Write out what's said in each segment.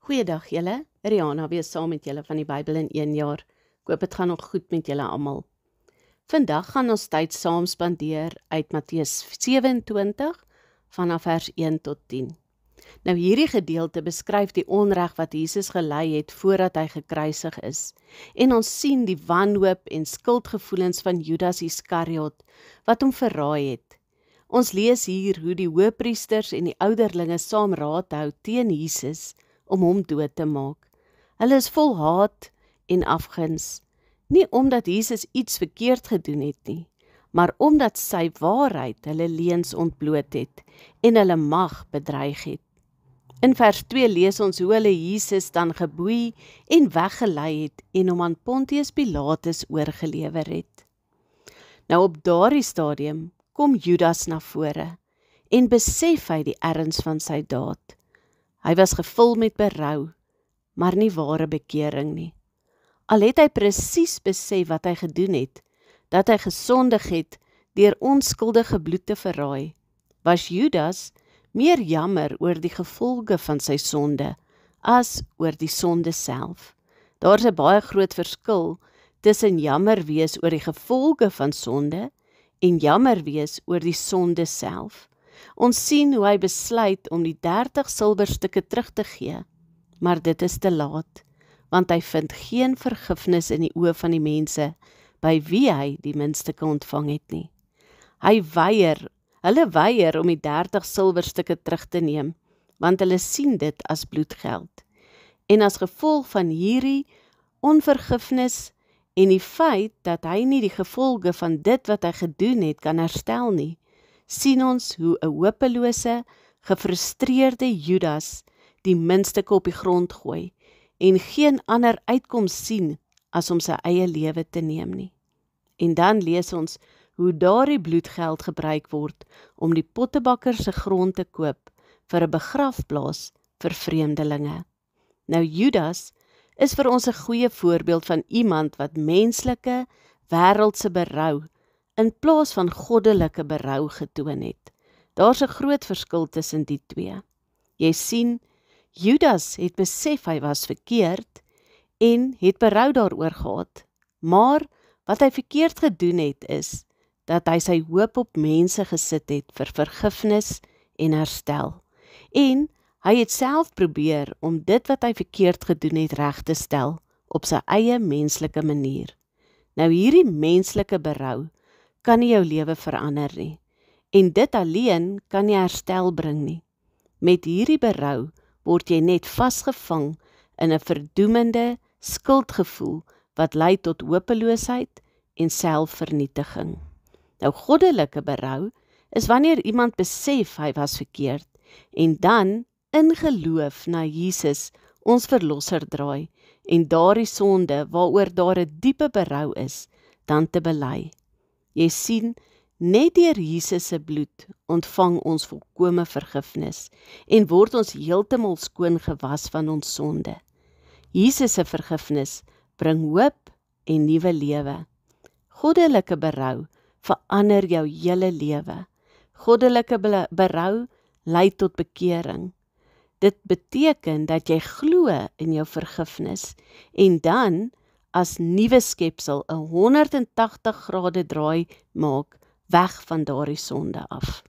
Goeiedag julle, Rihanna weer saam met julle van die Bybel in 1 jaar. Ek hoop het gaan nog goed met julle almal. Vandag gaan ons tyd saam spandeer uit Matteus 27 vanaf vers 1 tot 10. Nou hierdie gedeelte beskryf die onreg wat Jesus gelei het voordat hy gekruisig is. En ons sien die wanhoop en skuldgevoelens van Judas Iskariot wat hom verraai het. Ons lees hier hoe die hoëpriesters en die ouderlinge saam raad hou teen Jesus om hom dood te maak. Hulle is vol haat en afguns, nie omdat Jesus iets verkeerd gedoen het nie, maar omdat sy waarheid hulle leuns ontbloot het en hulle mag bedreig het. In vers 2 lees ons hoe hulle Jesus dan geboei en weggelei het en hom aan Pontius Pilatus oorgelewer het. Nou op daardie stadium kom Judas na vore en besef hy die erns van sy daad. Hy was gevul met berou, maar nie ware bekering nie. Al het hy presies besef wat hy gedoen het, dat hy gesondig het deur onskuldige bloed te verraai, was Judas meer jammer oor die gevolge van sy sonde, as oor die sonde self. Daar is 'n baie groot verskil tussen jammer wees oor die gevolge van sonde en jammer wees oor die sonde self. Ons sien hoe hy besluit om die 30 silwerstukke terug te gee, maar dit is te laat, want hy vind geen vergifnis in die oë van die mense, by wie hy die muntstukke ontvang het nie. Hulle weier om die 30 silwerstukke terug te neem, want hulle sien dit as bloedgeld. En as gevolg van hierdie onvergifnis en die feit dat hy nie die gevolge van dit wat hy gedoen het kan herstel nie, sien ons hoe 'n hopelose, gefrustreerde Judas die muntstukke op die grond gooi en geen ander uitkoms sien as om sy eie lewe te neem nie. En dan lees ons hoe daardie bloedgeld gebruik word om die pottebakker se grond te koop vir 'n begrafplaas vir vreemdelinge. Nou Judas is vir ons 'n goeie voorbeeld van iemand wat menslike, wêreldse berou in plaas van goddelike berou getoon het. Daar's 'n groot verskil tussen die twee. Jy sien, Judas het besef hy was verkeerd en het berou daaroor gehad, maar wat hy verkeerd gedoen het is, dat hy sy hoop op mense gesit het vir vergifnis en herstel. En hy het self probeer om dit wat hy verkeerd gedoen het reg te stel op sy eie menslike manier. Nou hierdie menslike berou kan nie jou lewe verander nie, en dit alleen kan nie herstel bring nie. Met hierdie berou word jy net vasgevang in 'n verdoemende skuldgevoel wat lei tot hopeloosheid en selfvernietiging. Nou goddelike berou is wanneer iemand besef hy was verkeerd en dan in geloof na Jesus ons verlosser draai en daardie sonde waaroor daar 'n diepe berou is, dan te bely. Jy sien, net deur Jesus se bloed ontvang ons volkome vergifnis en word ons heeltemal skoon gewas van ons sonde. Jesus se vergifnis bring hoop en nuwe lewe. Goddelike berou verander jou hele lewe. Goddelike berou lei tot bekering. Dit beteken dat jy glo in jou vergifnis en dan as nuwe skepsel 'n 180 grade draai maak weg van daardie sonde af.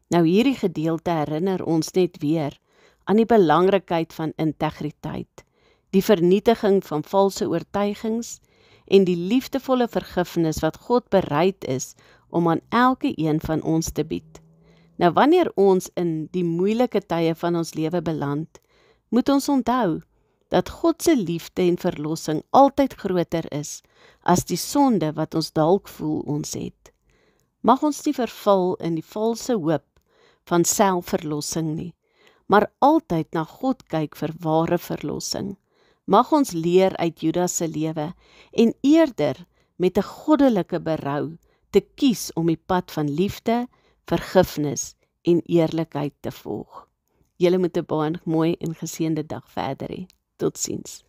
Nou hierdie gedeelte herinner ons net weer aan die belangrikheid van integriteit, die vernietiging van valse oortuigings en die liefdevolle vergifnis wat God bereid is om aan elke een van ons te bied. Nou wanneer ons in die moeilike tye van ons lewe beland, moet ons onthou dat God se liefde en verlossing altyd groter is as die sonde wat ons dalk voel ons het. Mag ons nie verval in die valse hoop van selfverlossing nie, maar altyd na God kyk vir ware verlossing. Mag ons leer uit Judas se lewe en eerder met 'n goddelike berou te kies om die pad van liefde, vergifnis en eerlikheid te volg. Julle moet 'n baie mooi en geseënde dag verder hê. Totsiens.